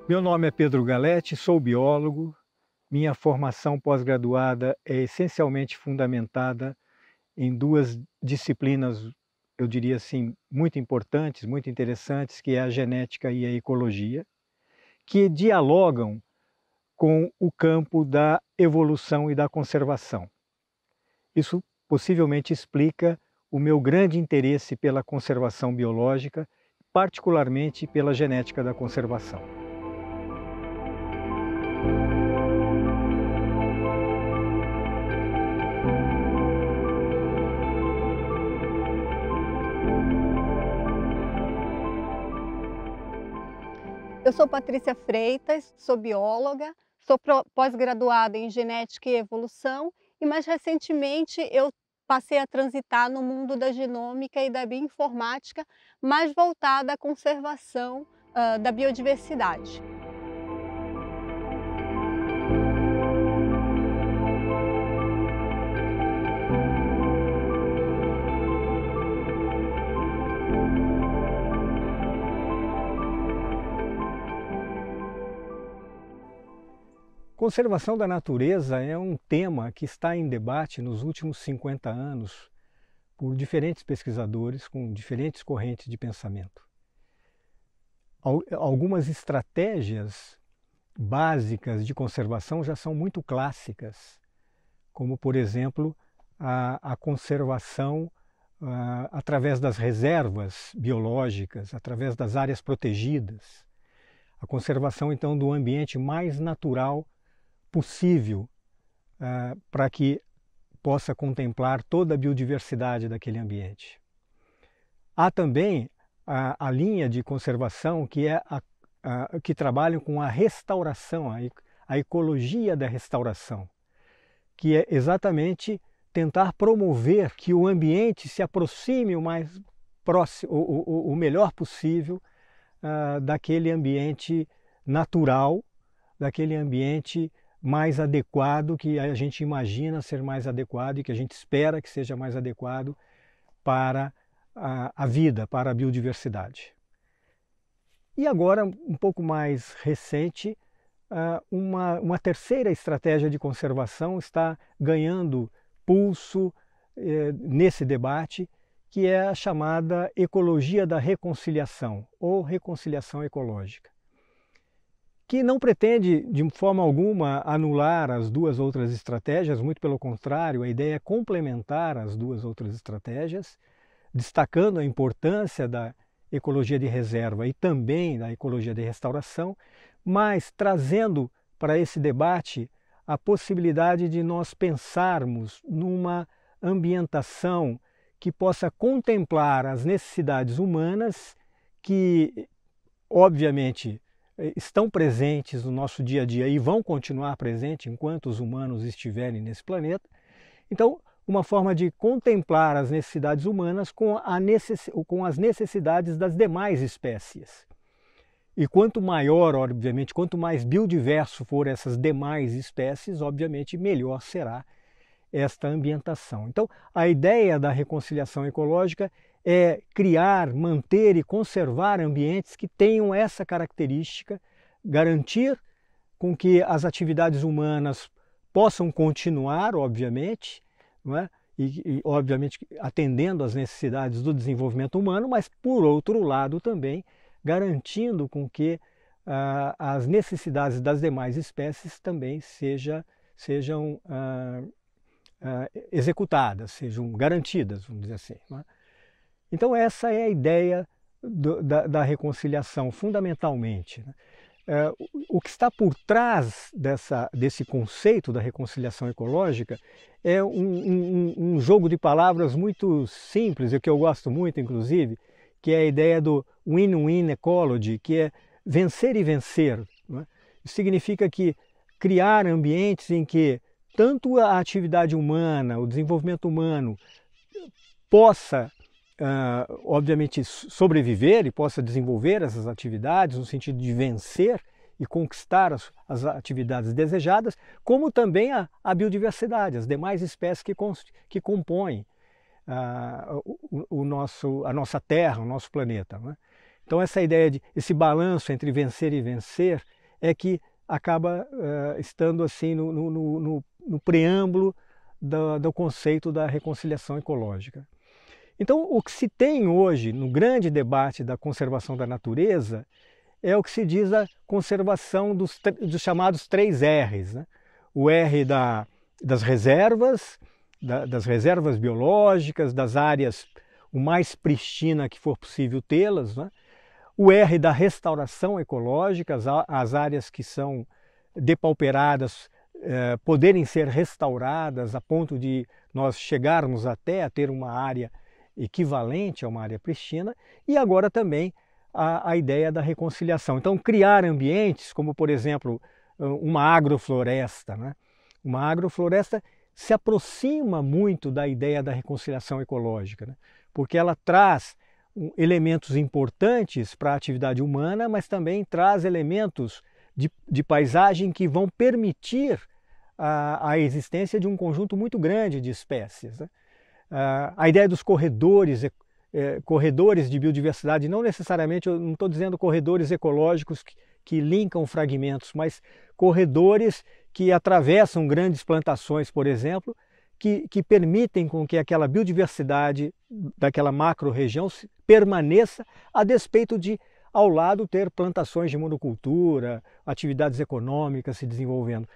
Meu nome é Pedro Galletti, sou biólogo. Minha formação pós-graduada é essencialmente fundamentada em duas disciplinas, eu diria assim, muito importantes, muito interessantes, que é a genética e a ecologia, que dialogam com o campo da evolução e da conservação. Isso possivelmente explica o meu grande interesse pela conservação biológica, particularmente pela genética da conservação. Eu sou Patrícia Freitas, sou bióloga, sou pós-graduada em genética e evolução e mais recentemente eu passei a transitar no mundo da genômica e da bioinformática, mais voltada à conservação da biodiversidade. Conservação da natureza é um tema que está em debate nos últimos 50 anos por diferentes pesquisadores com diferentes correntes de pensamento. Algumas estratégias básicas de conservação já são muito clássicas, como, por exemplo, a conservação através das reservas biológicas, através das áreas protegidas, a conservação, então, do ambiente mais natural possível para que possa contemplar toda a biodiversidade daquele ambiente. Há também a linha de conservação que trabalha com a restauração, a ecologia da restauração, que é exatamente tentar promover que o ambiente se aproxime o mais próximo, o melhor possível daquele ambiente natural, daquele ambiente mais adequado, que a gente imagina ser mais adequado e que a gente espera que seja mais adequado para a vida, para a biodiversidade. E agora, um pouco mais recente, uma terceira estratégia de conservação está ganhando pulso nesse debate, que é a chamada ecologia da reconciliação, ou reconciliação ecológica, que não pretende de forma alguma anular as duas outras estratégias, muito pelo contrário, a ideia é complementar as duas outras estratégias, destacando a importância da ecologia de reserva e também da ecologia de restauração, mas trazendo para esse debate a possibilidade de nós pensarmos numa ambientação que possa contemplar as necessidades humanas que, obviamente, estão presentes no nosso dia a dia e vão continuar presentes enquanto os humanos estiverem nesse planeta. Então, uma forma de contemplar as necessidades humanas com as necessidades das demais espécies. E quanto maior, obviamente, quanto mais biodiverso for essas demais espécies, obviamente, melhor será esta ambientação. Então, a ideia da reconciliação ecológica é criar, manter e conservar ambientes que tenham essa característica, garantir com que as atividades humanas possam continuar, obviamente, não é? Obviamente atendendo às necessidades do desenvolvimento humano, mas por outro lado também garantindo com que as necessidades das demais espécies também sejam executadas, sejam garantidas, vamos dizer assim, não é? Então essa é a ideia da reconciliação, fundamentalmente, né? O que está por trás desse conceito da reconciliação ecológica é um jogo de palavras muito simples, e que eu gosto muito, inclusive, que é a ideia do win-win ecology, que é vencer e vencer, não é? Isso significa que criar ambientes em que tanto a atividade humana, o desenvolvimento humano, possa, obviamente, sobreviver e possa desenvolver essas atividades no sentido de vencer e conquistar as atividades desejadas, como também a biodiversidade, as demais espécies que compõem a nossa Terra, o nosso planeta, não é? Então essa ideia esse balanço entre vencer e vencer é que acaba estando assim no preâmbulo do conceito da reconciliação ecológica. Então o que se tem hoje no grande debate da conservação da natureza é o que se diz a conservação dos chamados 3 R's, né? O R das reservas, das reservas biológicas, das áreas o mais pristina que for possível tê-las, né? O R da restauração ecológica, as áreas que são depauperadas poderem ser restauradas a ponto de nós chegarmos até a ter uma área equivalente a uma área pristina, e agora também a ideia da reconciliação. Então criar ambientes como, por exemplo, uma agrofloresta, né? Uma agrofloresta se aproxima muito da ideia da reconciliação ecológica, né? Porque ela traz elementos importantes para a atividade humana, mas também traz elementos de paisagem que vão permitir a existência de um conjunto muito grande de espécies, né? A ideia dos corredores de biodiversidade, não necessariamente, eu não estou dizendo corredores ecológicos que linkam fragmentos, mas corredores que atravessam grandes plantações, por exemplo, que permitem com que aquela biodiversidade daquela macro-região permaneça a despeito de, ao lado, ter plantações de monocultura, atividades econômicas se desenvolvendo.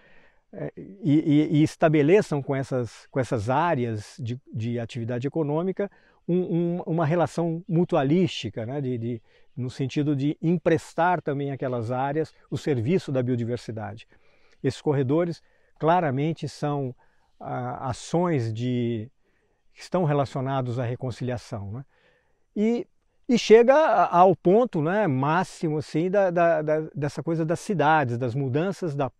E estabeleçam com essas áreas de atividade econômica uma relação mutualística, né? No sentido de emprestar também àquelas áreas o serviço da biodiversidade. Esses corredores claramente são ações que estão relacionados à reconciliação, né? E chega ao ponto, né, máximo assim, dessa coisa das cidades, das mudanças da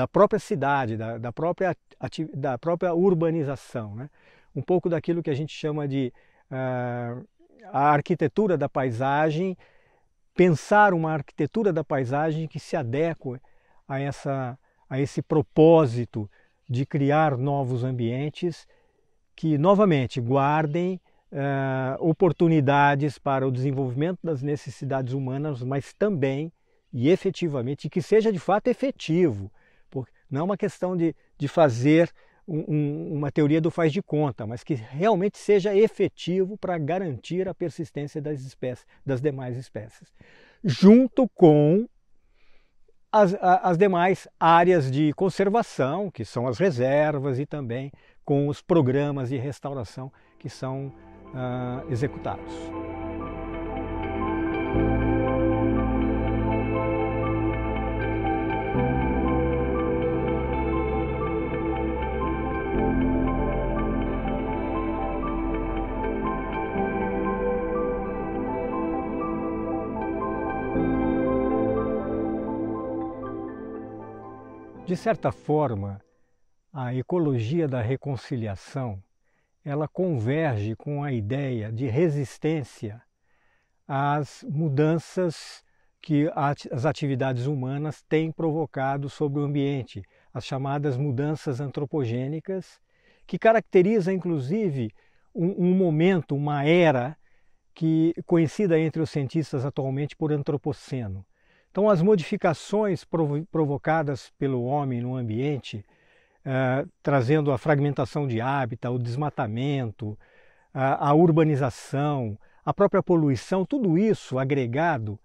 própria cidade, da própria urbanização, né? Um pouco daquilo que a gente chama de a arquitetura da paisagem, pensar uma arquitetura da paisagem que se adeque a esse propósito de criar novos ambientes que, novamente, guardem oportunidades para o desenvolvimento das necessidades humanas, mas também e efetivamente, e que seja de fato efetivo, porque não é uma questão de fazer uma teoria do faz de conta, mas que realmente seja efetivo para garantir a persistência das demais espécies, junto com as demais áreas de conservação, que são as reservas, e também com os programas de restauração que são executados. De certa forma, a ecologia da reconciliação, ela converge com a ideia de resistência às mudanças que as atividades humanas têm provocado sobre o ambiente, as chamadas mudanças antropogênicas, que caracteriza inclusive um momento, uma era conhecida entre os cientistas atualmente por antropoceno. Então, as modificações provocadas pelo homem no ambiente, trazendo a fragmentação de hábitat, o desmatamento, a urbanização, a própria poluição, tudo isso agregado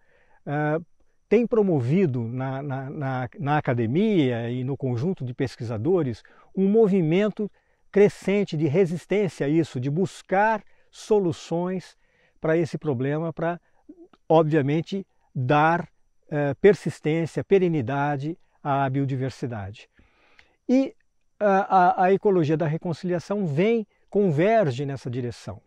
tem promovido na academia e no conjunto de pesquisadores um movimento crescente de resistência a isso, de buscar soluções para esse problema, para, obviamente, dar persistência, perenidade à biodiversidade. E a ecologia da reconciliação converge nessa direção.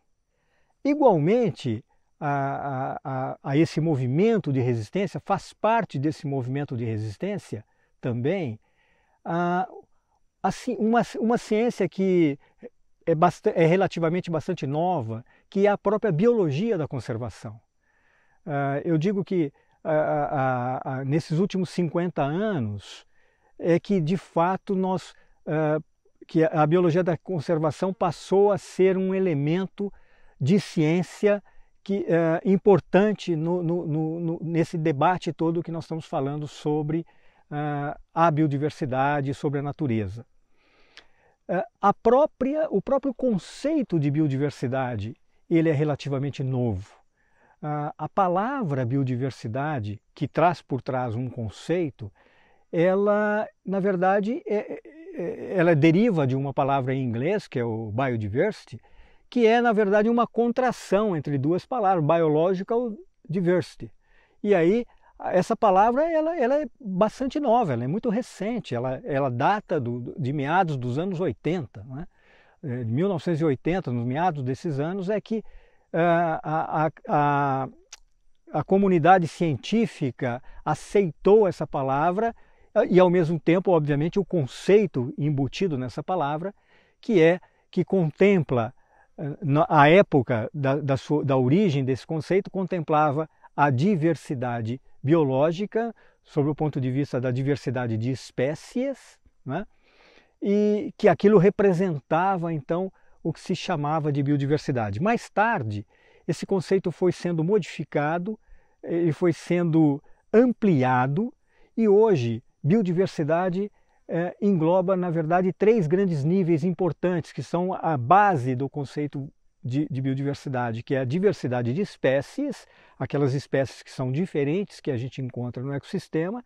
Igualmente, a esse movimento de resistência, faz parte desse movimento de resistência também assim, uma ciência que é relativamente bastante nova, que é a própria biologia da conservação. Eu digo que nesses últimos 50 anos é que, de fato, que a biologia da conservação passou a ser um elemento de ciência importante nesse debate todo que nós estamos falando sobre a biodiversidade, sobre a natureza. O próprio conceito de biodiversidade, ele é relativamente novo. A palavra biodiversidade, que traz por trás um conceito, ela, na verdade, ela deriva de uma palavra em inglês, que é o biodiversity, que é, na verdade, uma contração entre duas palavras, biological diversity. E aí, essa palavra ela é bastante nova, ela é muito recente, ela data de meados dos anos 80, né? De 1980, nos meados desses anos, é que a comunidade científica aceitou essa palavra e, ao mesmo tempo, obviamente, o conceito embutido nessa palavra, que contempla, a época da origem desse conceito, contemplava a diversidade biológica, sob o ponto de vista da diversidade de espécies, né? E que aquilo representava, então, o que se chamava de biodiversidade. Mais tarde, esse conceito foi sendo modificado, ele foi sendo ampliado, e hoje biodiversidade engloba, na verdade, 3 grandes níveis importantes, que são a base do conceito de biodiversidade, que é a diversidade de espécies, aquelas espécies que são diferentes que a gente encontra no ecossistema,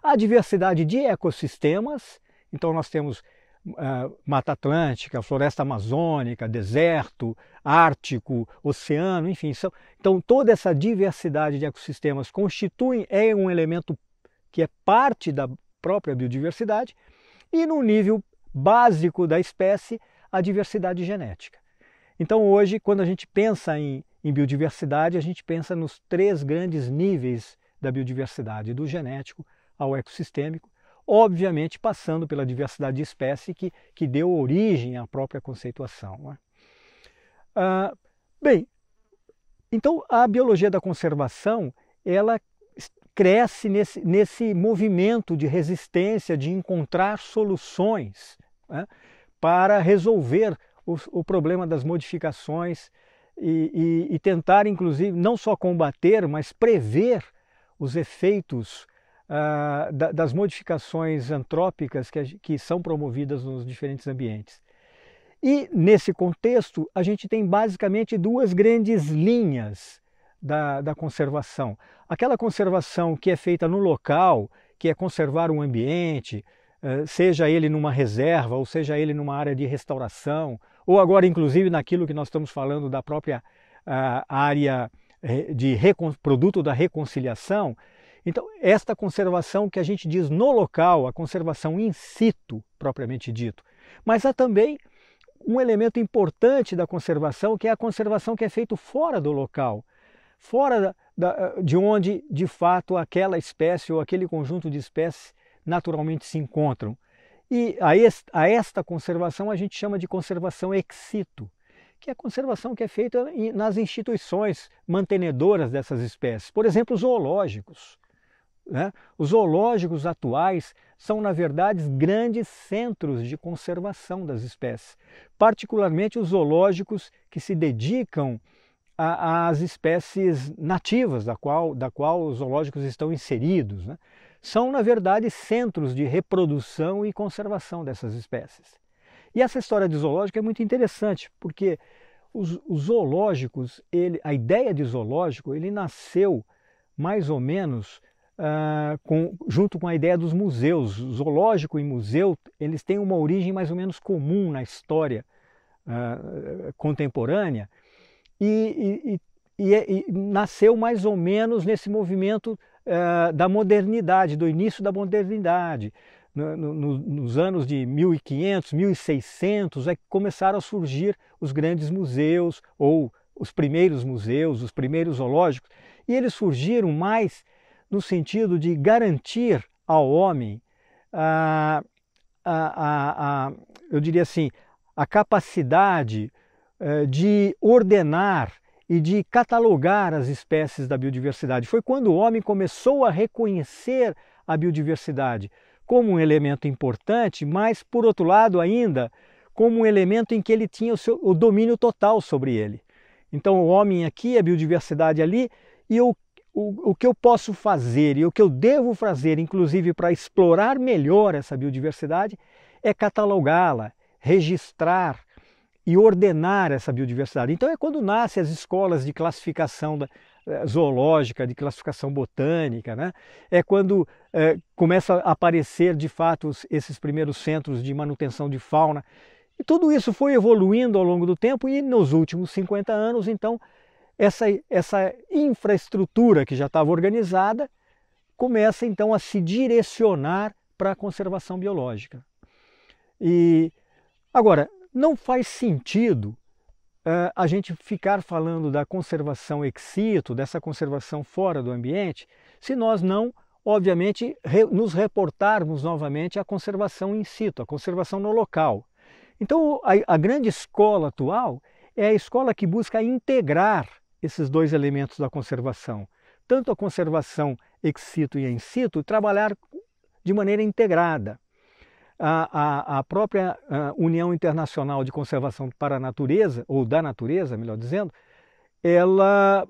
a diversidade de ecossistemas, então nós temos Mata Atlântica, Floresta Amazônica, deserto, Ártico, oceano, enfim. Então toda essa diversidade de ecossistemas é um elemento que é parte da própria biodiversidade, e no nível básico da espécie, a diversidade genética. Então hoje, quando a gente pensa em biodiversidade, a gente pensa nos 3 grandes níveis da biodiversidade, do genético ao ecossistêmico, obviamente passando pela diversidade de espécie que deu origem à própria conceituação, né? Bem, então a biologia da conservação, ela cresce nesse movimento de resistência, de encontrar soluções, né, para resolver o problema das modificações e tentar, inclusive, não só combater, mas prever os efeitos das modificações antrópicas que são promovidas nos diferentes ambientes. E, nesse contexto, a gente tem basicamente 2 grandes linhas da conservação. Aquela conservação que é feita no local, que é conservar um ambiente, seja ele numa reserva, ou seja ele numa área de restauração, ou agora inclusive naquilo que nós estamos falando da própria área de produto da reconciliação. Então, esta conservação que a gente diz no local, a conservação in situ, propriamente dito. Mas há também um elemento importante da conservação, que é a conservação que é feita fora do local, fora de onde, de fato, aquela espécie ou aquele conjunto de espécies naturalmente se encontram. E a esta conservação a gente chama de conservação ex situ, que é a conservação que é feita nas instituições mantenedoras dessas espécies. Por exemplo, os zoológicos, né? Os zoológicos atuais são, na verdade, grandes centros de conservação das espécies, particularmente os zoológicos que se dedicam às espécies nativas da qual os zoológicos estão inseridos, né? São, na verdade, centros de reprodução e conservação dessas espécies. E essa história de zoológico é muito interessante, porque os zoológicos, a ideia de zoológico, ele nasceu mais ou menos junto com a ideia dos museus. Zoológico e museu, eles têm uma origem mais ou menos comum na história contemporânea e nasceu mais ou menos nesse movimento da modernidade, do início da modernidade. Nos anos de 1500, 1600, é que começaram a surgir os grandes museus, ou os primeiros museus, os primeiros zoológicos, e eles surgiram mais no sentido de garantir ao homem, eu diria assim, a capacidade de ordenar e de catalogar as espécies da biodiversidade. Foi quando o homem começou a reconhecer a biodiversidade como um elemento importante, mas, por outro lado, ainda como um elemento em que ele tinha o domínio total sobre ele. Então, o homem aqui, a biodiversidade ali, e o que eu posso fazer e o que eu devo fazer, inclusive para explorar melhor essa biodiversidade, é catalogá-la, registrar e ordenar essa biodiversidade. Então é quando nascem as escolas de classificação zoológica, de classificação botânica, né? É quando começa a aparecer de fato esses primeiros centros de manutenção de fauna. E tudo isso foi evoluindo ao longo do tempo e nos últimos 50 anos, então, essa infraestrutura que já estava organizada começa então a se direcionar para a conservação biológica. E agora, não faz sentido a gente ficar falando da conservação ex situ, dessa conservação fora do ambiente, se nós não, obviamente, nos reportarmos novamente à conservação in situ, à conservação no local. Então, a grande escola atual é a escola que busca integrar esses dois elementos da conservação. Tanto a conservação ex situ e in situ, trabalhar de maneira integrada. A própria União Internacional de Conservação para a Natureza, ou da Natureza, melhor dizendo, ela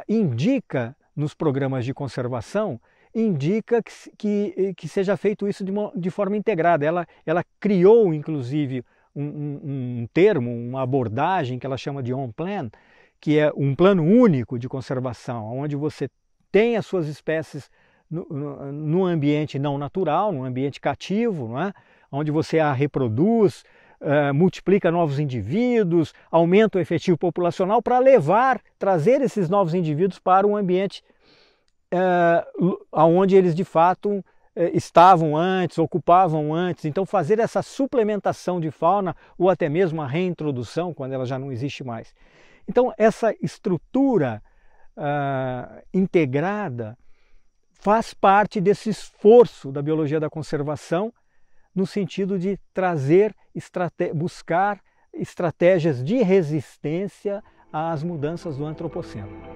indica nos programas de conservação, indica que seja feito isso de forma integrada. Ela criou, inclusive, um termo, uma abordagem que ela chama de on-plan, que é um plano único de conservação, onde você tem as suas espécies no ambiente não natural, no ambiente cativo, não é? Onde você a reproduz, multiplica novos indivíduos, aumenta o efetivo populacional para trazer esses novos indivíduos para um ambiente onde eles de fato estavam antes, ocupavam antes. Então fazer essa suplementação de fauna ou até mesmo a reintrodução quando ela já não existe mais. Então essa estrutura integrada faz parte desse esforço da biologia da conservação no sentido de buscar estratégias de resistência às mudanças do antropoceno.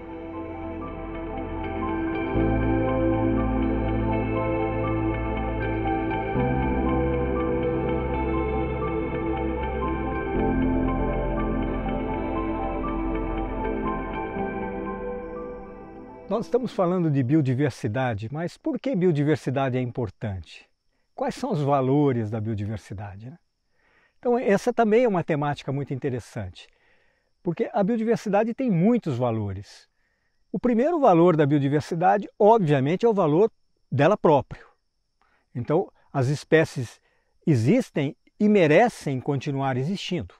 Nós estamos falando de biodiversidade, mas por que biodiversidade é importante? Quais são os valores da biodiversidade, né? Então essa também é uma temática muito interessante, porque a biodiversidade tem muitos valores. O primeiro valor da biodiversidade, obviamente, é o valor dela próprio. Então as espécies existem e merecem continuar existindo.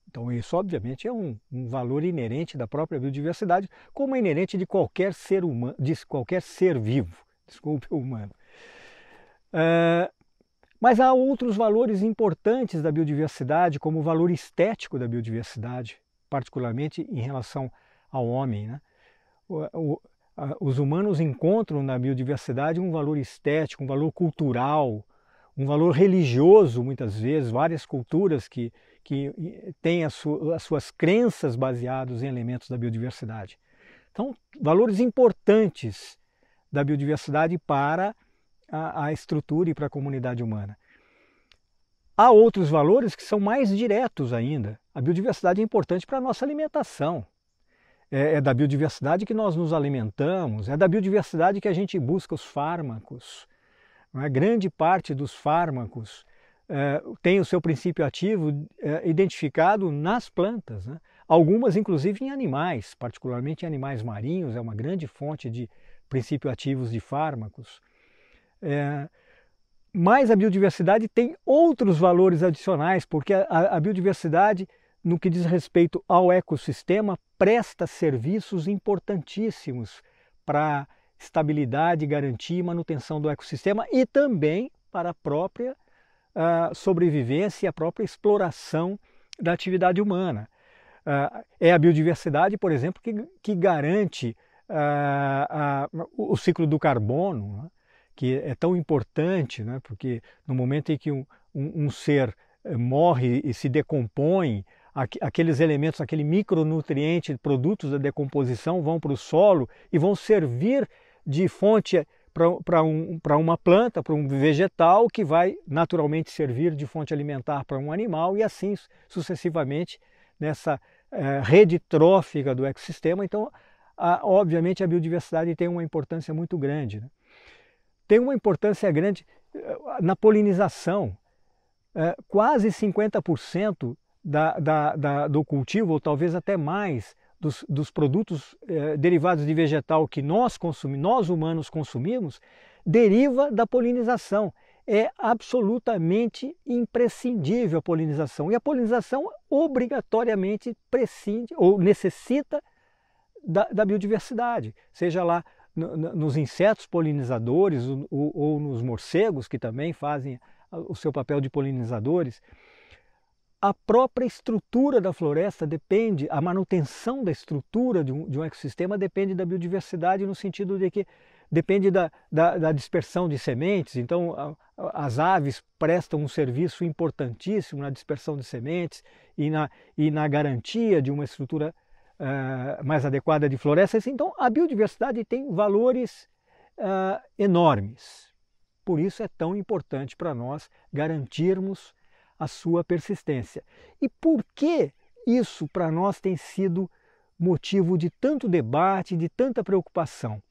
Então isso, obviamente, é um valor inerente da própria biodiversidade, como é inerente de qualquer ser humano, de qualquer ser vivo, humano. Mas há outros valores importantes da biodiversidade, como o valor estético da biodiversidade, particularmente em relação ao homem, né? Os humanos encontram na biodiversidade um valor estético, um valor cultural, um valor religioso, muitas vezes, várias culturas que têm as suas crenças baseadas em elementos da biodiversidade. Então, valores importantes da biodiversidade para a estrutura e para a comunidade humana. Há outros valores que são mais diretos ainda. A biodiversidade é importante para a nossa alimentação. É da biodiversidade que nós nos alimentamos, é da biodiversidade que a gente busca os fármacos. Não é? Grande parte dos fármacos tem o seu princípio ativo identificado nas plantas, né? Algumas inclusive em animais, particularmente em animais marinhos, é uma grande fonte de princípios ativos de fármacos, mas a biodiversidade tem outros valores adicionais, porque a biodiversidade, no que diz respeito ao ecossistema, presta serviços importantíssimos para estabilidade, garantia e manutenção do ecossistema e também para a própria sobrevivência e a própria exploração da atividade humana. É a biodiversidade, por exemplo, que garante o ciclo do carbono, né, que é tão importante, né, porque no momento em que um ser morre e se decompõe, aqueles elementos, aquele micronutriente, produtos da decomposição vão para o solo e vão servir de fonte para uma planta, para um vegetal, que vai naturalmente servir de fonte alimentar para um animal e assim sucessivamente nessa rede trófica do ecossistema. Então, obviamente, a biodiversidade tem uma importância muito grande, né? Tem uma importância grande na polinização. Quase 50% do cultivo, ou talvez até mais, dos produtos derivados de vegetal que nós humanos consumimos, deriva da polinização. É absolutamente imprescindível a polinização. E a polinização obrigatoriamente prescinde ou necessita da biodiversidade, seja lá nos insetos polinizadores ou nos morcegos, que também fazem o seu papel de polinizadores. A própria estrutura da floresta depende, a manutenção da estrutura de um ecossistema depende da biodiversidade, no sentido de que depende da dispersão de sementes. Então, as aves prestam um serviço importantíssimo na dispersão de sementes e na garantia de uma estrutura mais adequada de florestas. Então, a biodiversidade tem valores enormes. Por isso é tão importante para nós garantirmos a sua persistência. E por que isso para nós tem sido motivo de tanto debate, de tanta preocupação?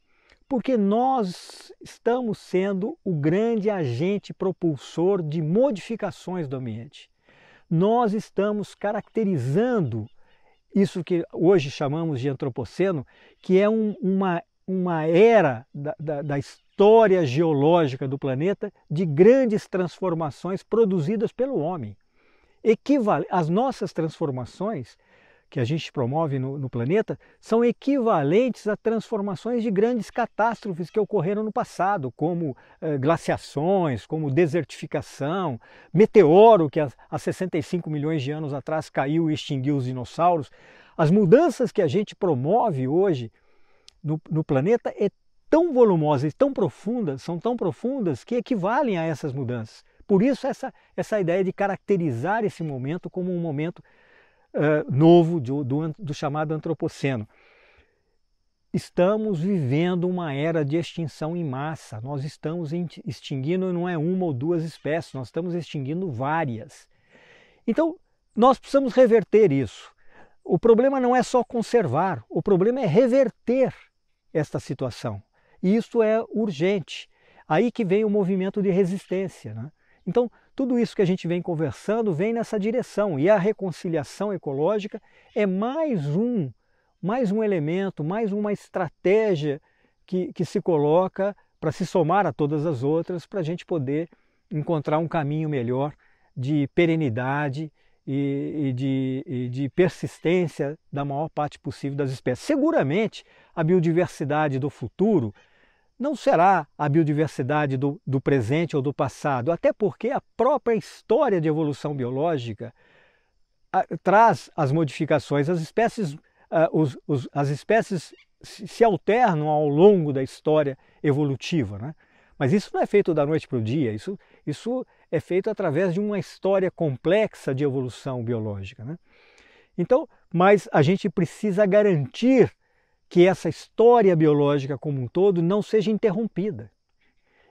Porque nós estamos sendo o grande agente propulsor de modificações do ambiente. Nós estamos caracterizando isso que hoje chamamos de antropoceno, que é uma era da história geológica do planeta de grandes transformações produzidas pelo homem. As nossas transformações que a gente promove no planeta são equivalentes a transformações de grandes catástrofes que ocorreram no passado, como glaciações, como desertificação, meteoro que há 65 milhões de anos atrás caiu e extinguiu os dinossauros. As mudanças que a gente promove hoje no planeta tão volumosas e tão profundas, são tão profundas que equivalem a essas mudanças. Por isso essa ideia de caracterizar esse momento como um momento novo do chamado antropoceno. Estamos vivendo uma era de extinção em massa. Nós estamos extinguindo não é uma ou duas espécies, nós estamos extinguindo várias. Então, nós precisamos reverter isso. O problema não é só conservar, o problema é reverter esta situação. E isso é urgente. Aí que vem o movimento de resistência, né? Então, tudo isso que a gente vem conversando vem nessa direção. E a reconciliação ecológica é mais um elemento, mais uma estratégia que se coloca para se somar a todas as outras, para a gente poder encontrar um caminho melhor de perenidade e de persistência da maior parte possível das espécies. Seguramente, a biodiversidade do futuro não será a biodiversidade do presente ou do passado, até porque a própria história de evolução biológica traz as modificações. As espécies se alternam ao longo da história evolutiva, né? Mas isso não é feito da noite para o dia, isso é feito através de uma história complexa de evolução biológica, né? Então, mas a gente precisa garantir que essa história biológica como um todo não seja interrompida.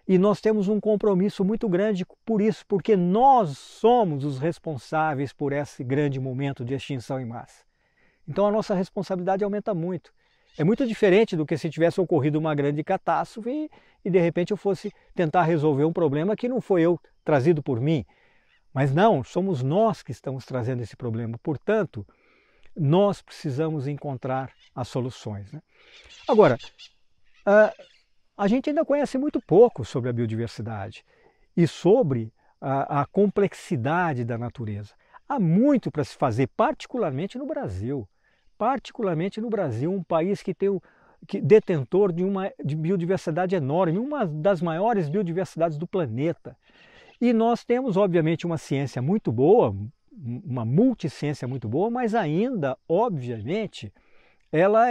E nós temos um compromisso muito grande por isso, porque nós somos os responsáveis por esse grande momento de extinção em massa. Então a nossa responsabilidade aumenta muito. É muito diferente do que se tivesse ocorrido uma grande catástrofe e de repente eu fosse tentar resolver um problema que não foi eu trazido por mim. Mas não, somos nós que estamos trazendo esse problema. Portanto, nós precisamos encontrar as soluções, né? Agora, a gente ainda conhece muito pouco sobre a biodiversidade e sobre a complexidade da natureza. Há muito para se fazer, particularmente no Brasil. Particularmente no Brasil, um país que tem detentor de biodiversidade enorme, uma das maiores biodiversidades do planeta. E nós temos, obviamente, uma ciência muito boa, uma multiciência muito boa, mas ainda, obviamente, ela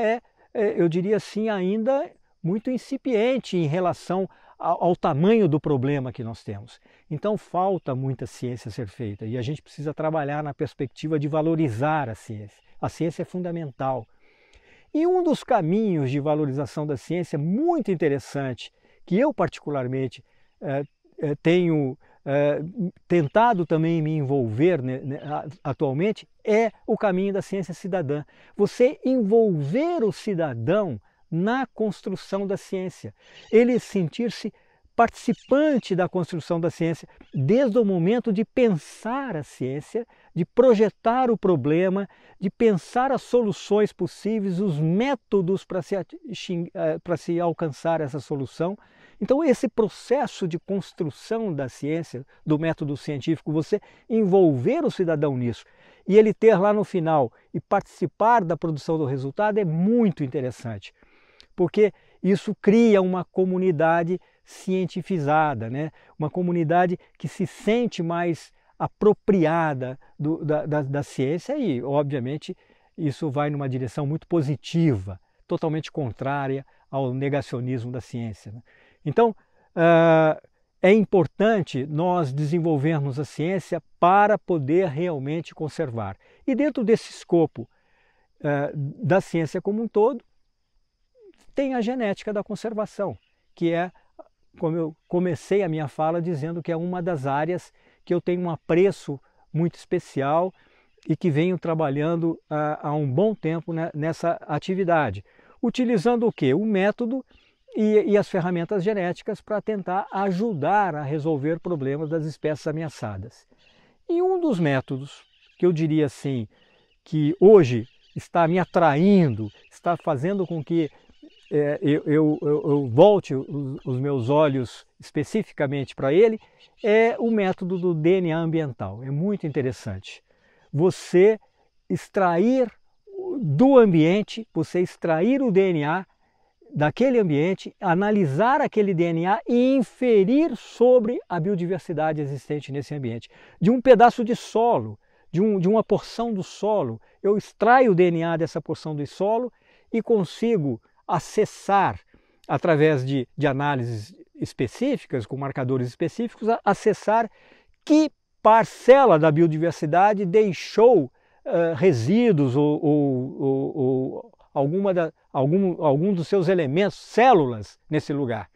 eu diria assim, ainda muito incipiente em relação ao tamanho do problema que nós temos. Então falta muita ciência a ser feita e a gente precisa trabalhar na perspectiva de valorizar a ciência. A ciência é fundamental. E um dos caminhos de valorização da ciência muito interessante, que eu particularmente tenho tentado também me envolver atualmente, é o caminho da ciência cidadã. Você envolver o cidadão na construção da ciência, ele sentir-se participante da construção da ciência, desde o momento de pensar a ciência, de projetar o problema, de pensar as soluções possíveis, os métodos para se alcançar essa solução. Então esse processo de construção da ciência, do método científico, você envolver o cidadão nisso e ele ter lá no final e participar da produção do resultado é muito interessante, porque isso cria uma comunidade cientificizada, né? Uma comunidade que se sente mais apropriada da ciência e, obviamente, isso vai numa direção muito positiva, totalmente contrária ao negacionismo da ciência, né? Então, é importante nós desenvolvermos a ciência para poder realmente conservar. E dentro desse escopo da ciência como um todo, tem a genética da conservação, que é, como eu comecei a minha fala dizendo, que é uma das áreas que eu tenho um apreço muito especial e que venho trabalhando há um bom tempo nessa atividade. Utilizando o quê? O método e as ferramentas genéticas para tentar ajudar a resolver problemas das espécies ameaçadas. E um dos métodos que eu diria assim, que hoje está me atraindo, está fazendo com que eu volte os meus olhos especificamente para ele, é o método do DNA ambiental. É muito interessante. Você extrair do ambiente, você extrair o DNA daquele ambiente, analisar aquele DNA e inferir sobre a biodiversidade existente nesse ambiente. De um pedaço de solo, de uma porção do solo, eu extraio o DNA dessa porção do solo e consigo acessar, através de análises específicas, com marcadores específicos, acessar que parcela da biodiversidade deixou resíduos ou algum dos seus elementos, células, nesse lugar.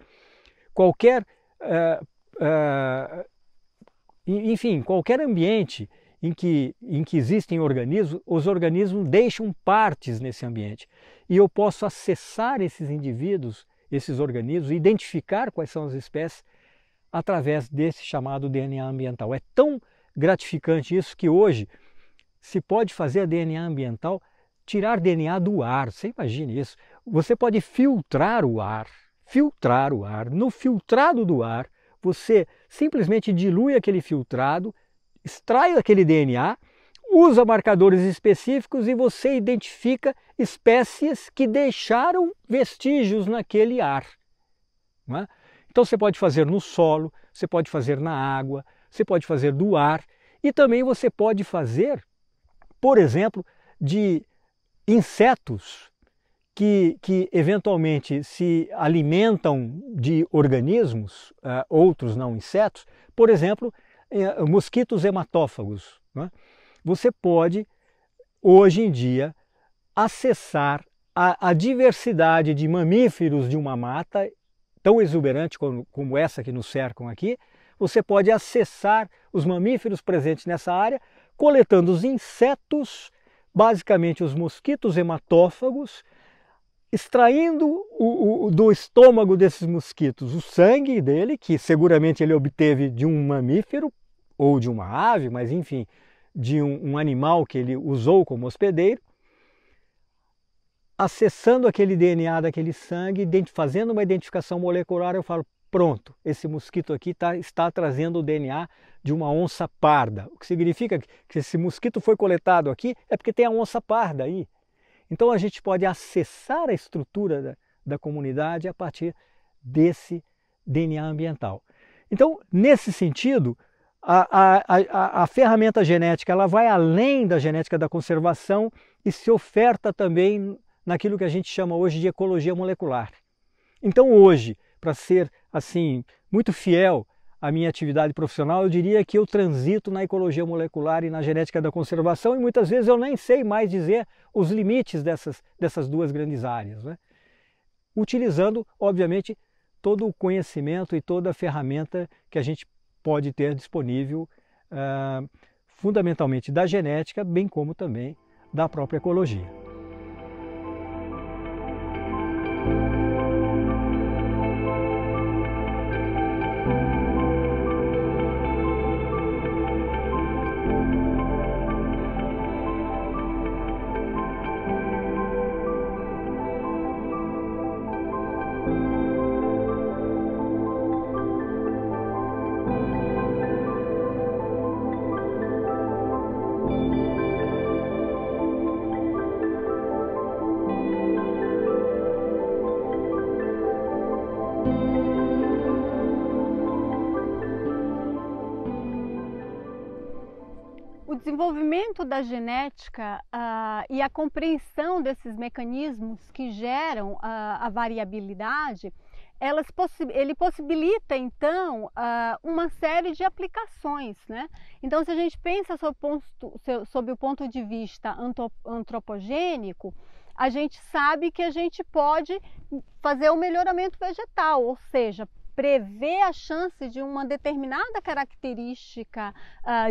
Enfim, qualquer ambiente em que existem organismos, os organismos deixam partes nesse ambiente. E eu posso acessar esses indivíduos, esses organismos, identificar quais são as espécies através desse chamado DNA ambiental. É tão gratificante isso que hoje se pode fazer a DNA ambiental, tirar DNA do ar. Você imagine isso. Você pode filtrar o ar. No filtrado do ar, você simplesmente dilui aquele filtrado, extrai aquele DNA, usa marcadores específicos e você identifica espécies que deixaram vestígios naquele ar. Não é? Então você pode fazer no solo, você pode fazer na água, você pode fazer do ar e também você pode fazer, por exemplo, de insetos que eventualmente se alimentam de organismos, outros não insetos, por exemplo, mosquitos hematófagos. Né? Você pode, hoje em dia, acessar a diversidade de mamíferos de uma mata tão exuberante como essa que nos cercam aqui. Você pode acessar os mamíferos presentes nessa área, coletando os insetos, basicamente os mosquitos hematófagos, extraindo do estômago desses mosquitos o sangue dele, que seguramente ele obteve de um mamífero ou de uma ave, mas enfim, de um animal que ele usou como hospedeiro, acessando aquele DNA daquele sangue, fazendo uma identificação molecular, eu falo, pronto, esse mosquito aqui está trazendo o DNA de uma onça parda. O que significa que esse mosquito foi coletado aqui é porque tem a onça parda aí. Então a gente pode acessar a estrutura da comunidade a partir desse DNA ambiental. Então, nesse sentido, a ferramenta genética ela vai além da genética da conservação e se oferta também naquilo que a gente chama hoje de ecologia molecular. Então hoje, para ser assim muito fiel à minha atividade profissional, eu diria que eu transito na ecologia molecular e na genética da conservação e muitas vezes eu nem sei mais dizer os limites dessas duas grandes áreas, né? Utilizando, obviamente, todo o conhecimento e toda a ferramenta que a gente pode ter disponível, fundamentalmente da genética, bem como também da própria ecologia. O desenvolvimento da genética e a compreensão desses mecanismos que geram a variabilidade, ele possibilita então uma série de aplicações, né? Então, se a gente pensa sob o ponto de vista antropogênico, a gente sabe que a gente pode fazer o melhoramento vegetal, ou seja, prever a chance de uma determinada característica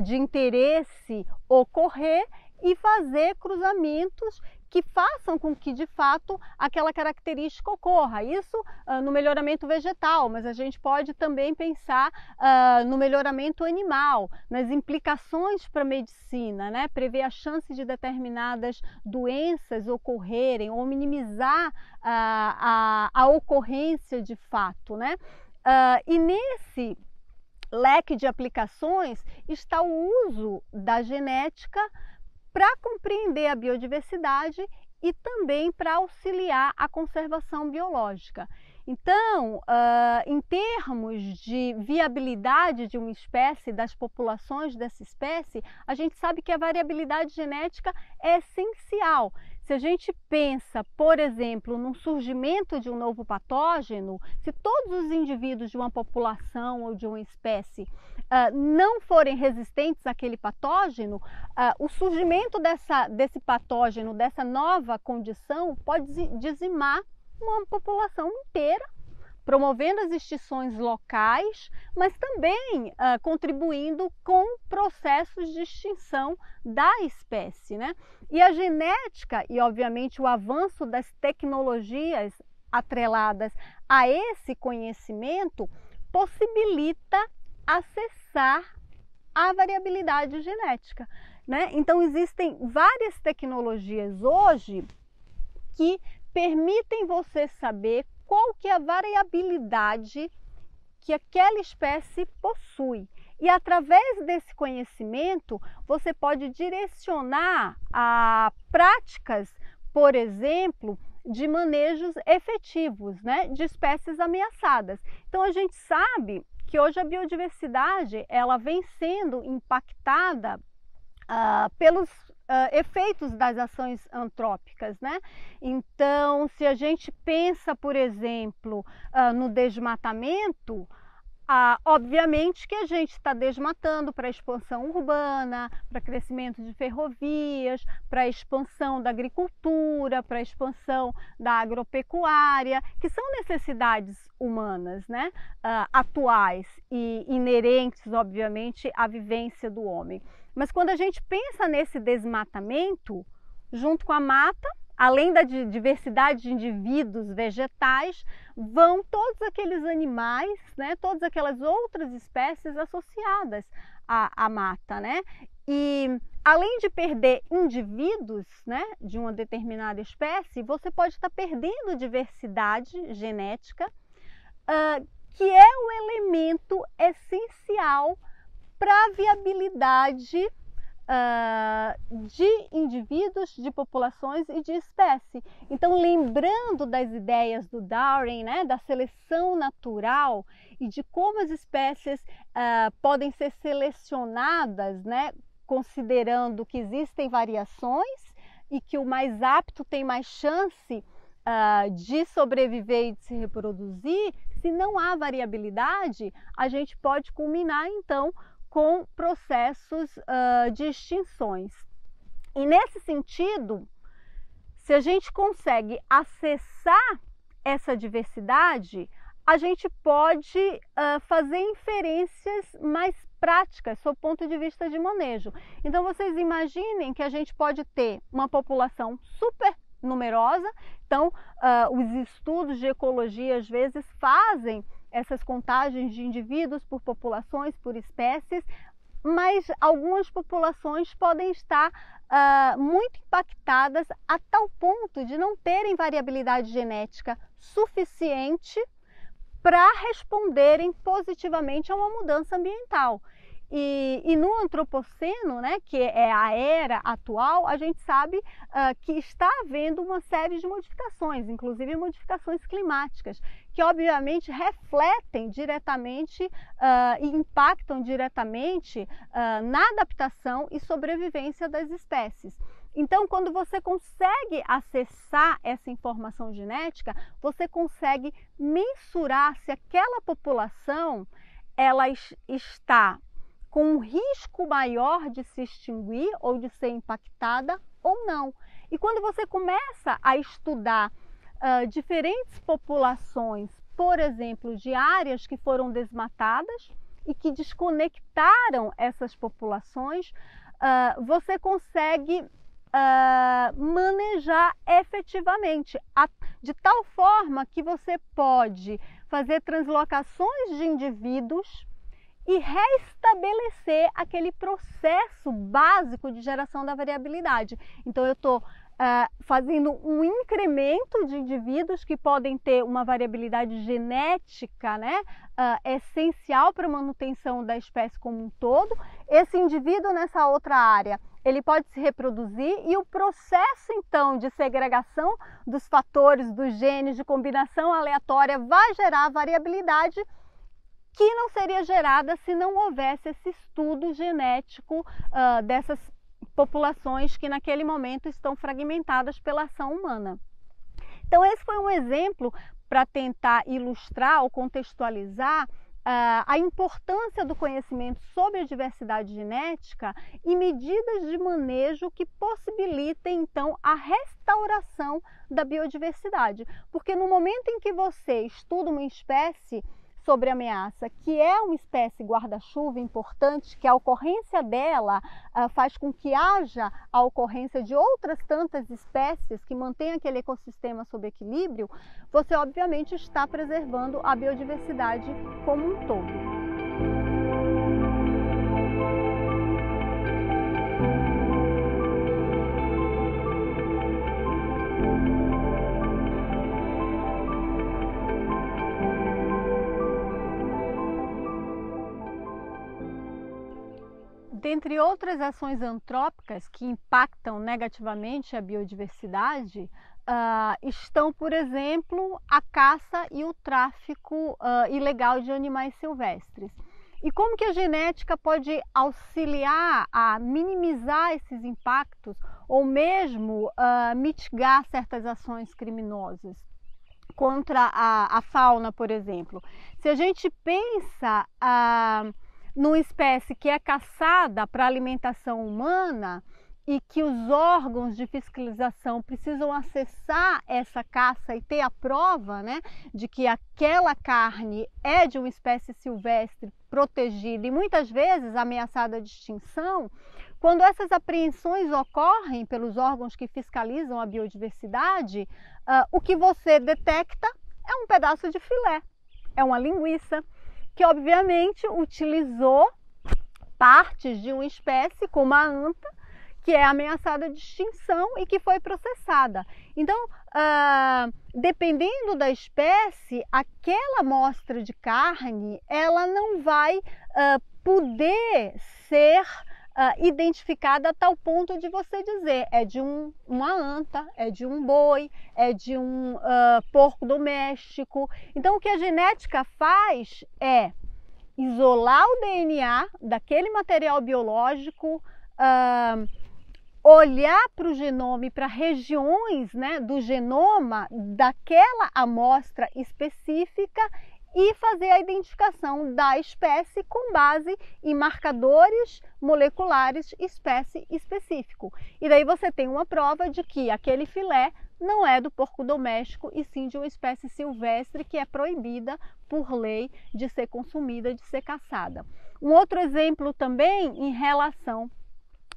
de interesse ocorrer e fazer cruzamentos que façam com que, de fato, aquela característica ocorra. Isso no melhoramento vegetal, mas a gente pode também pensar no melhoramento animal, nas implicações para a medicina, né? Prever a chance de determinadas doenças ocorrerem ou minimizar a ocorrência de fato, né? E nesse leque de aplicações está o uso da genética para compreender a biodiversidade e também para auxiliar a conservação biológica. Então, em termos de viabilidade de uma espécie, das populações dessa espécie, a gente sabe que a variabilidade genética é essencial. Se a gente pensa, por exemplo, no surgimento de um novo patógeno, se todos os indivíduos de uma população ou de uma espécie não forem resistentes àquele patógeno, o surgimento desse patógeno, dessa nova condição, pode dizimar uma população inteira, promovendo as extinções locais, mas também contribuindo com processos de extinção da espécie, né? E a genética e, obviamente, o avanço das tecnologias atreladas a esse conhecimento possibilita acessar a variabilidade genética, né? Então, existem várias tecnologias hoje que permitem você saber qual que é a variabilidade que aquela espécie possui. E através desse conhecimento, você pode direcionar a práticas, por exemplo, de manejos efetivos, né, de espécies ameaçadas. Então, a gente sabe que hoje a biodiversidade ela vem sendo impactada pelos efeitos das ações antrópicas, né? Então, se a gente pensa, por exemplo, no desmatamento, obviamente que a gente está desmatando para a expansão urbana, para crescimento de ferrovias, para a expansão da agricultura, para a expansão da agropecuária, que são necessidades humanas, né? Atuais e inerentes, obviamente, à vivência do homem. Mas quando a gente pensa nesse desmatamento, junto com a mata, além da diversidade de indivíduos vegetais, vão todos aqueles animais, né, todas aquelas outras espécies associadas à mata, né? E além de perder indivíduos, né, de uma determinada espécie, você pode estar perdendo diversidade genética, que é o elemento essencial para a viabilidade de indivíduos, de populações e de espécie. Então, lembrando das ideias do Darwin, né, da seleção natural e de como as espécies podem ser selecionadas, né, considerando que existem variações e que o mais apto tem mais chance de sobreviver e de se reproduzir. Se não há variabilidade, a gente pode culminar então com processos de extinções. E nesse sentido, se a gente consegue acessar essa diversidade, a gente pode fazer inferências mais práticas sob o ponto de vista de manejo. Então vocês imaginem que a gente pode ter uma população super numerosa, então os estudos de ecologia às vezes fazem essas contagens de indivíduos por populações, por espécies, mas algumas populações podem estar muito impactadas a tal ponto de não terem variabilidade genética suficiente para responderem positivamente a uma mudança ambiental. E no antropoceno, né, que é a era atual, a gente sabe que está havendo uma série de modificações, inclusive modificações climáticas, que obviamente refletem diretamente e impactam diretamente na adaptação e sobrevivência das espécies. Então, quando você consegue acessar essa informação genética, você consegue mensurar se aquela população ela está com um risco maior de se extinguir ou de ser impactada ou não. E quando você começa a estudar diferentes populações, por exemplo, de áreas que foram desmatadas e que desconectaram essas populações, você consegue manejar efetivamente, de tal forma que você pode fazer translocações de indivíduos e restabelecer aquele processo básico de geração da variabilidade. Então eu estou fazendo um incremento de indivíduos que podem ter uma variabilidade genética, né, essencial para a manutenção da espécie como um todo. Esse indivíduo nessa outra área, ele pode se reproduzir e o processo então de segregação dos fatores, dos genes, de combinação aleatória vai gerar variabilidade que não seria gerada se não houvesse esse estudo genético dessas populações que naquele momento estão fragmentadas pela ação humana. Então esse foi um exemplo para tentar ilustrar ou contextualizar a importância do conhecimento sobre a diversidade genética e medidas de manejo que possibilitem então a restauração da biodiversidade. Porque no momento em que você estuda uma espécie sobre ameaça, que é uma espécie guarda-chuva importante, que a ocorrência dela faz com que haja a ocorrência de outras tantas espécies que mantêm aquele ecossistema sob equilíbrio, você obviamente está preservando a biodiversidade como um todo. Dentre outras ações antrópicas que impactam negativamente a biodiversidade, estão, por exemplo, a caça e o tráfico ilegal de animais silvestres. E como que a genética pode auxiliar a minimizar esses impactos ou mesmo mitigar certas ações criminosas contra a fauna, por exemplo? Se a gente pensa numa espécie que é caçada para alimentação humana e que os órgãos de fiscalização precisam acessar essa caça e ter a prova, né, de que aquela carne é de uma espécie silvestre protegida e muitas vezes ameaçada de extinção, quando essas apreensões ocorrem pelos órgãos que fiscalizam a biodiversidade, o que você detecta é um pedaço de filé, é uma linguiça, que obviamente utilizou partes de uma espécie, como a anta, que é ameaçada de extinção e que foi processada. Então, dependendo da espécie, aquela amostra de carne, ela não vai poder ser identificada a tal ponto de você dizer é de uma anta, é de um boi, é de um porco doméstico. Então, o que a genética faz é isolar o DNA daquele material biológico, olhar para o genoma e para regiões, né, do genoma daquela amostra específica e fazer a identificação da espécie com base em marcadores moleculares espécie específico. E daí você tem uma prova de que aquele filé não é do porco doméstico e sim de uma espécie silvestre que é proibida por lei de ser consumida, de ser caçada. Um outro exemplo também em relação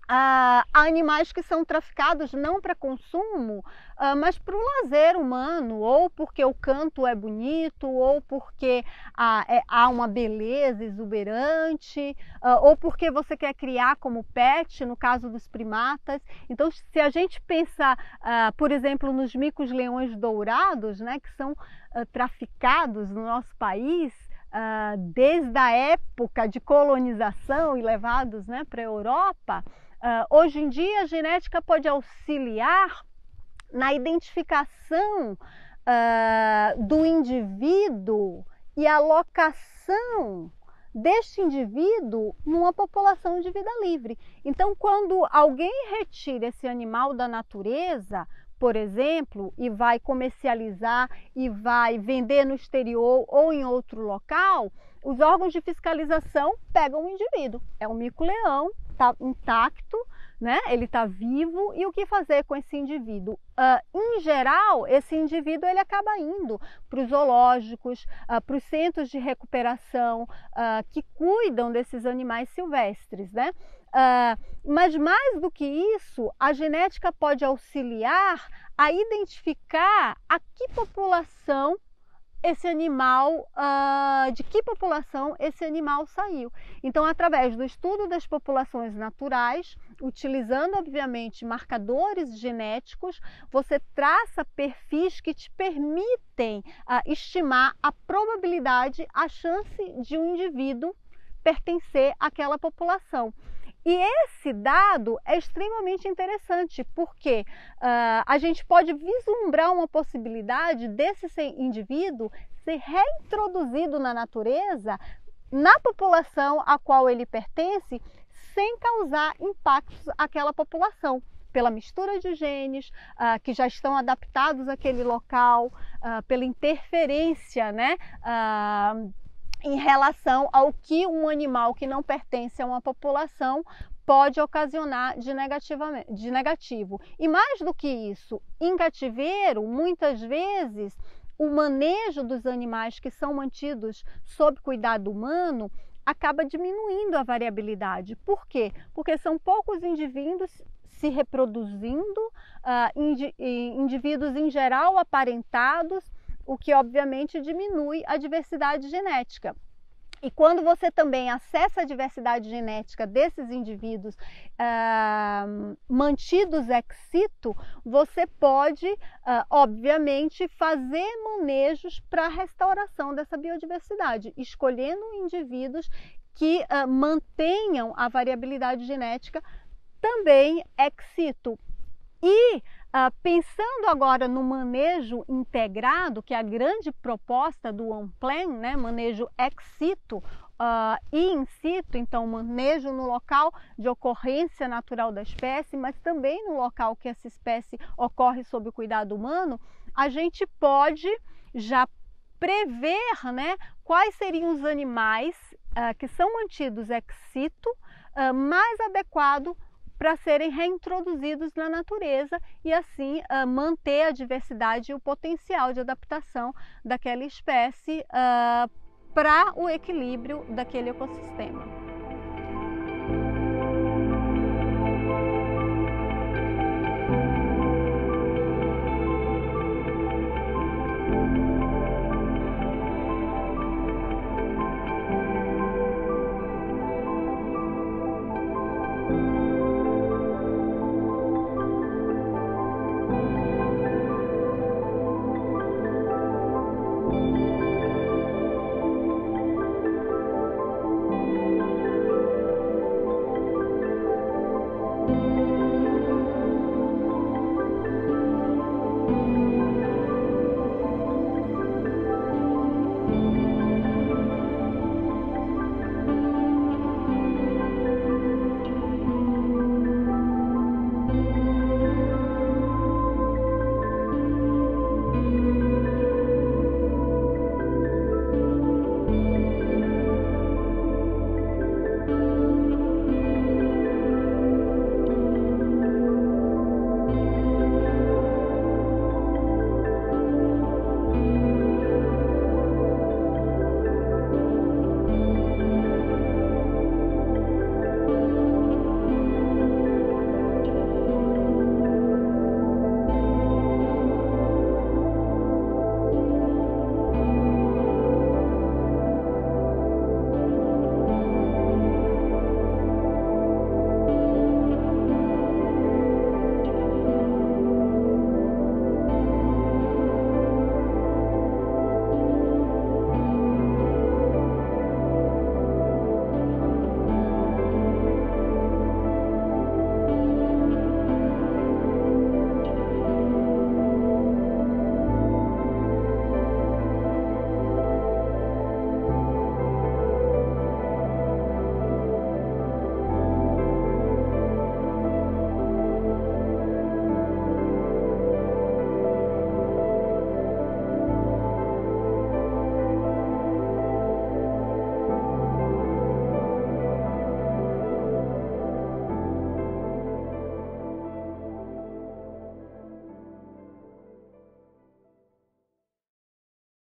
a animais que são traficados não para consumo, mas para o lazer humano, ou porque o canto é bonito, ou porque há uma beleza exuberante, ou porque você quer criar como pet, no caso dos primatas. Então, se a gente pensar, por exemplo, nos micos-leões dourados, né, que são traficados no nosso país, desde a época de colonização e levados, né, para a Europa, hoje em dia a genética pode auxiliar na identificação do indivíduo e a locação deste indivíduo numa população de vida livre. Então, quando alguém retira esse animal da natureza, por exemplo, e vai comercializar e vai vender no exterior ou em outro local, os órgãos de fiscalização pegam o indivíduo. É um mico-leão, está intacto, né? Ele está vivo, e o que fazer com esse indivíduo? Em geral, esse indivíduo ele acaba indo para os zoológicos, para os centros de recuperação que cuidam desses animais silvestres, né? Mas mais do que isso, a genética pode auxiliar a identificar a que população esse animal, de que população esse animal saiu. Então, através do estudo das populações naturais, utilizando, obviamente, marcadores genéticos, você traça perfis que te permitem estimar a probabilidade, a chance de um indivíduo pertencer àquela população. E esse dado é extremamente interessante, porque a gente pode vislumbrar uma possibilidade desse indivíduo ser reintroduzido na natureza, na população a qual ele pertence, sem causar impactos àquela população, pela mistura de genes que já estão adaptados àquele local, pela interferência, né, em relação ao que um animal que não pertence a uma população pode ocasionar de negativo. E mais do que isso, em cativeiro, muitas vezes, o manejo dos animais que são mantidos sob cuidado humano acaba diminuindo a variabilidade. Por quê? Porque são poucos indivíduos se reproduzindo, indivíduos em geral aparentados, o que obviamente diminui a diversidade genética. E quando você também acessa a diversidade genética desses indivíduos mantidos ex situ, você pode, obviamente, fazer manejos para a restauração dessa biodiversidade, escolhendo indivíduos que mantenham a variabilidade genética também ex situ. E pensando agora no manejo integrado, que é a grande proposta do OnePlan, né? Manejo ex situ e in situ, então manejo no local de ocorrência natural da espécie, mas também no local que essa espécie ocorre sob o cuidado humano, a gente pode já prever, né, quais seriam os animais que são mantidos ex situ mais adequados para serem reintroduzidos na natureza e assim manter a diversidade e o potencial de adaptação daquela espécie para o equilíbrio daquele ecossistema.